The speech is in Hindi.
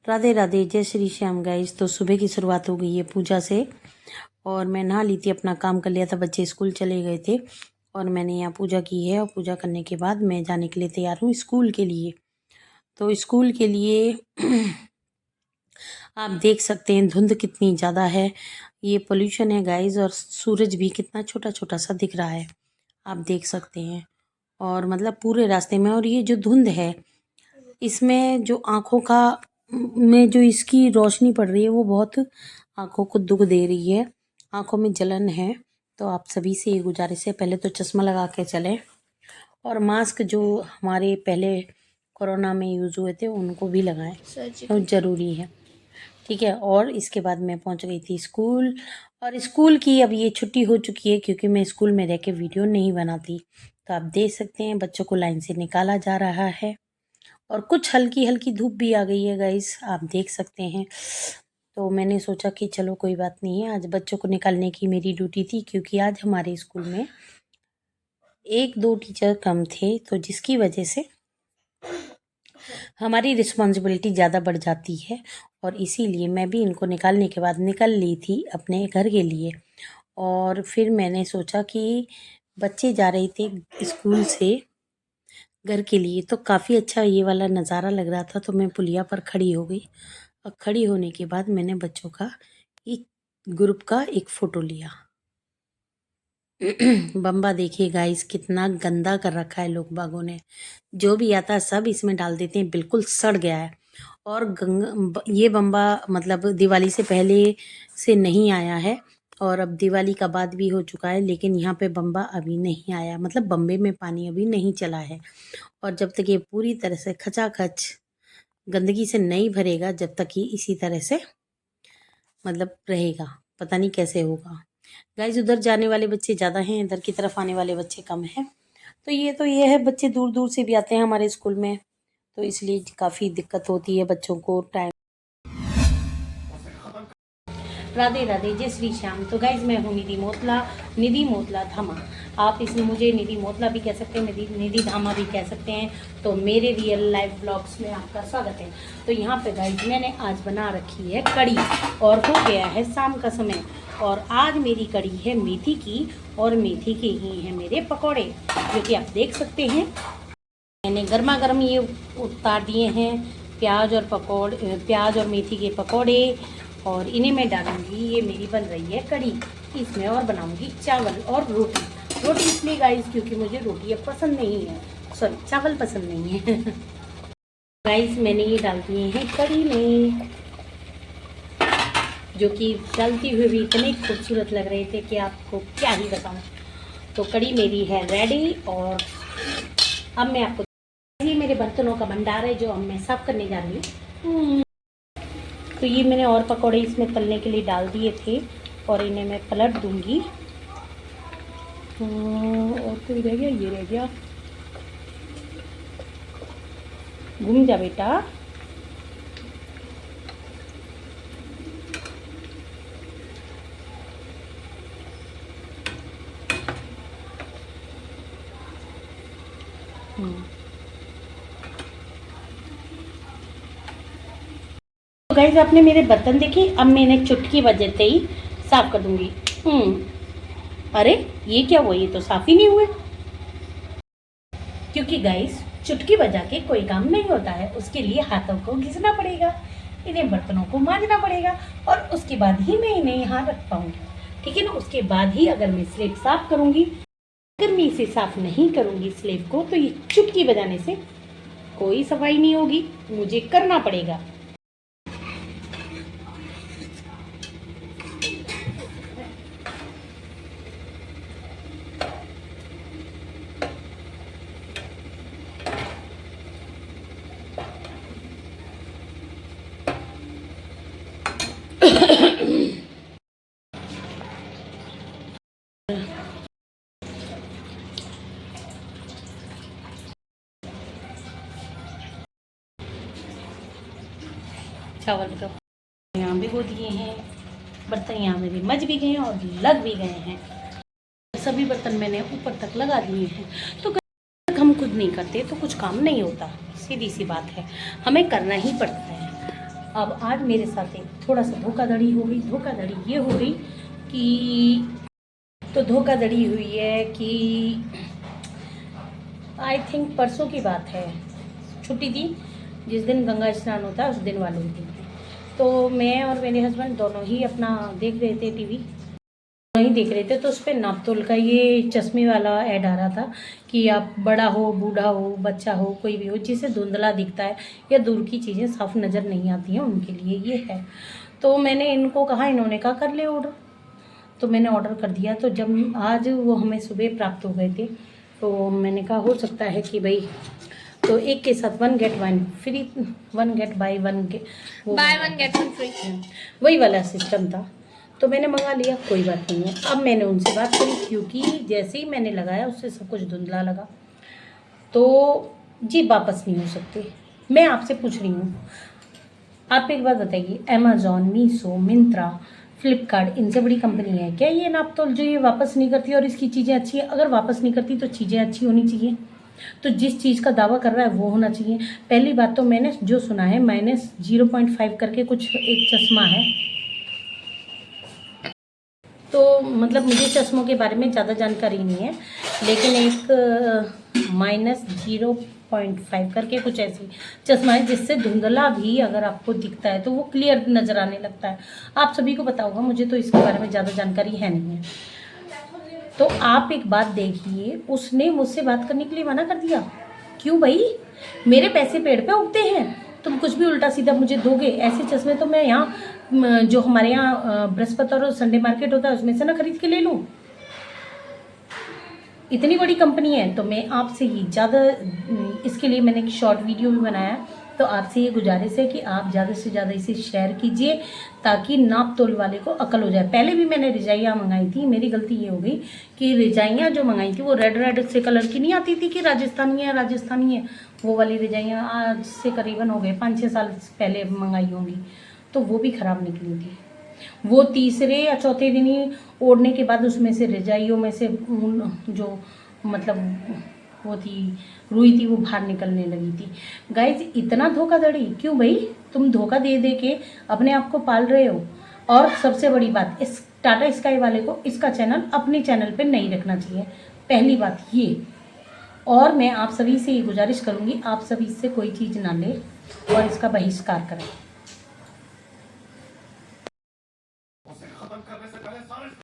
राधे राधे, जय श्री श्याम गाइस। तो सुबह की शुरुआत हो गई है पूजा से और मैं नहा ली थी, अपना काम कर लिया था, बच्चे स्कूल चले गए थे और मैंने यहाँ पूजा की है। और पूजा करने के बाद मैं जाने के लिए तैयार हूँ स्कूल के लिए। तो स्कूल के लिए आप देख सकते हैं धुंध कितनी ज़्यादा है, ये पोल्यूशन है गाइस, और सूरज भी कितना छोटा छोटा सा दिख रहा है, आप देख सकते हैं। और मतलब पूरे रास्ते में, और ये जो धुंध है इसमें जो आँखों का में जो इसकी रोशनी पड़ रही है वो बहुत आँखों को दुख दे रही है, आँखों में जलन है। तो आप सभी से ये गुजारिश है, पहले तो चश्मा लगा के चलें और मास्क जो हमारे पहले कोरोना में यूज़ हुए थे उनको भी लगाएं, तो ज़रूरी है, ठीक है। और इसके बाद मैं पहुंच गई थी स्कूल, और स्कूल की अब ये छुट्टी हो चुकी है क्योंकि मैं स्कूल में रह के वीडियो नहीं बनाती। तो आप देख सकते हैं बच्चों को लाइन से निकाला जा रहा है और कुछ हल्की हल्की धूप भी आ गई है गाइस, आप देख सकते हैं। तो मैंने सोचा कि चलो कोई बात नहीं है, आज बच्चों को निकालने की मेरी ड्यूटी थी क्योंकि आज हमारे स्कूल में 1-2 टीचर कम थे, तो जिसकी वजह से हमारी रिस्पॉन्सिबिलिटी ज़्यादा बढ़ जाती है। और इसीलिए मैं भी इनको निकालने के बाद निकल ली थी अपने घर के लिए। और फिर मैंने सोचा कि बच्चे जा रहे थे स्कूल से घर के लिए, तो काफ़ी अच्छा ये वाला नज़ारा लग रहा था, तो मैं पुलिया पर खड़ी हो गई। और खड़ी होने के बाद मैंने बच्चों का एक ग्रुप का एक फ़ोटो लिया। बम्बा देखिए गाइस, कितना गंदा कर रखा है लोग बागों ने, जो भी आता है सब इसमें डाल देते हैं, बिल्कुल सड़ गया है। और ये बम्बा मतलब दिवाली से पहले से नहीं आया है और अब दिवाली का बाद भी हो चुका है, लेकिन यहाँ पे बम्बा अभी नहीं आया, मतलब बम्बे में पानी अभी नहीं चला है। और जब तक ये पूरी तरह से खचाखच गंदगी से नहीं भरेगा, जब तक ये इसी तरह से मतलब रहेगा, पता नहीं कैसे होगा गाइज। उधर जाने वाले बच्चे ज़्यादा हैं, इधर की तरफ आने वाले बच्चे कम हैं। तो ये है, बच्चे दूर दूर से भी आते हैं हमारे स्कूल में, तो इसलिए काफ़ी दिक्कत होती है बच्चों को टाइम। राधे राधे, जय श्री श्याम। तो गाइज मैं हूँ निधि मोतला धामा। आप इसमें मुझे निधि मोतला भी कह सकते हैं, निधि धामा भी कह सकते हैं। तो मेरे रियल लाइफ ब्लॉग्स में आपका स्वागत है। तो यहाँ पे गाइज मैंने आज बना रखी है कड़ी, और हो गया है शाम का समय, और आज मेरी कड़ी है मेथी की, और मेथी के ही हैं मेरे पकौड़े, जो कि आप देख सकते हैं। मैंने गर्मा गर्म ये उतार दिए हैं प्याज और मेथी के पकौड़े, और इन्हें मैं डालूंगी। ये मेरी बन रही है कड़ी, इसमें और बनाऊंगी चावल और रोटी इसलिए गाइस क्योंकि मुझे रोटी अब पसंद नहीं है, सॉरी चावल पसंद नहीं है। गाइस मैंने ये डाल दिए हैं कड़ी में, जो कि डालती हुए भी इतने खूबसूरत लग रहे थे कि आपको क्या ही बताऊं। तो कड़ी मेरी है रेडी, और अब मैं आपको, ये मेरे बर्तनों का भंडार है जो अब मैं साफ करने जा रही हूँ। तो ये मैंने और पकौड़े इसमें तलने के लिए डाल दिए थे, और इन्हें मैं पलट दूंगी। और कोई रह गया, ये रह गया, घूम जा बेटा। तो गाइस आपने मेरे बर्तन देखे, अब मैं इन्हें चुटकी बजाते ही साफ कर दूंगी। अरे ये क्या हुआ, ये तो साफ ही नहीं हुए। क्योंकि गाइस चुटकी बजा के कोई काम नहीं होता है, उसके लिए हाथों को घिसना पड़ेगा, इन्हें बर्तनों को मांजना पड़ेगा, और उसके बाद ही मैं इन्हें यहाँ रख पाऊंगी, ठीक है ना। उसके बाद ही अगर मैं स्लेब साफ करूंगी, अगर मैं इसे साफ नहीं करूंगी स्लेब को, तो ये चुटकी बजाने से कोई सफाई नहीं होगी, मुझे करना पड़ेगा। चावल का यहाँ भिगो दिए हैं, बर्तन यहाँ मेरे मज भी गए हैं और लग भी गए हैं, सभी बर्तन मैंने ऊपर तक लगा दिए हैं। तो अगर हम खुद नहीं करते तो कुछ काम नहीं होता, सीधी सी बात है, हमें करना ही पड़ता है। अब आज मेरे साथ एक थोड़ा सा धोखाधड़ी हो गई। धोखाधड़ी ये हो गई कि धोखाधड़ी हुई है कि आई थिंक परसों की बात है, छुट्टी थी, जिस दिन गंगा स्नान होता है उस दिन वाले दिन। तो मैं और मेरे हस्बैंड दोनों ही अपना देख रहे थे टीवी, नहीं देख रहे थे, तो उस पर नापतोल का ये चश्मे वाला ऐड आ रहा था कि आप बड़ा हो, बूढ़ा हो, बच्चा हो, कोई भी हो, जिसे धुंधला दिखता है या दूर की चीज़ें साफ नज़र नहीं आती हैं, उनके लिए ये है। तो मैंने इनको कहा, इन्होंने कहा कर ले ऑर्डर, तो मैंने ऑर्डर कर दिया। तो जब आज वो हमें सुबह प्राप्त हो गए थे, तो मैंने कहा हो सकता है कि भाई, तो एक के साथ 1 get 1 free, 1 get buy 1 get 1 free, वही वाला सिस्टम था। तो मैंने मंगा लिया, कोई बात नहीं है। अब मैंने उनसे बात करी, क्योंकि जैसे ही मैंने लगाया उससे सब कुछ धुंधला लगा। तो जी वापस नहीं हो सकते। मैं आपसे पूछ रही हूँ, आप एक बात बताइए, अमेज़ॉन, मीशो, मिंत्रा, फ्लिपकार्ट, इनसे बड़ी कंपनी है क्या ये नापतोल जो ये वापस नहीं करती और इसकी चीज़ें अच्छी है? अगर वापस नहीं करती तो चीज़ें अच्छी होनी चाहिए, तो जिस चीज़ का दावा कर रहा है वो होना चाहिए। पहली बात तो मैंने जो सुना है -0.5 करके कुछ एक चश्मा है, तो मतलब मुझे चश्मों के बारे में ज़्यादा जानकारी नहीं है, लेकिन एक -0.5 करके कुछ ऐसी चश्मा है जिससे धुंधला भी अगर आपको दिखता है तो वो क्लियर नज़र आने लगता है। आप सभी को पता होगा, मुझे तो इसके बारे में ज़्यादा जानकारी है नहीं है। तो आप एक बात देखिए, उसने मुझसे बात करने के लिए मना कर दिया। क्यों भाई, मेरे पैसे पेड़ पे उगते हैं, तुम कुछ भी उल्टा सीधा मुझे दोगे? ऐसे चश्मे तो मैं यहाँ जो हमारे यहाँ बृहस्पति और संडे मार्केट होता है उसमें से ना खरीद के ले लूँ। इतनी बड़ी कंपनी है, तो मैं आपसे ही ज़्यादा, इसके लिए मैंने एक शॉर्ट वीडियो भी बनाया। तो आपसे ये गुजारिश है कि आप ज़्यादा से ज़्यादा इसे शेयर कीजिए, ताकि नाप तोल वाले को अकल हो जाए। पहले भी मैंने रजाइयाँ मंगाई थी, मेरी गलती ये हो गई कि रजाइयाँ जो मंगाई थी वो रेड से कलर की नहीं आती थी कि राजस्थानी है, वो वाली रजाइयाँ आज से करीबन हो गए 5-6 साल पहले मंगाई होंगी, तो वो भी ख़राब निकली थी। वो तीसरे या चौथे दिन ही ओढ़ने के बाद उसमें से रजाइयों में से जो मतलब वो थी, रुई थी, वो बाहर निकलने लगी थी। गाइज, इतना धोखाधड़ी क्यों भाई? तुम धोखा दे दे के अपने आप को पाल रहे हो। और सबसे बड़ी बात, इस टाटा स्काई वाले को इसका चैनल अपने चैनल पे नहीं रखना चाहिए, पहली बात ये। और मैं आप सभी से ये गुजारिश करूँगी, आप सभी इससे कोई चीज़ ना ले और इसका बहिष्कार करें।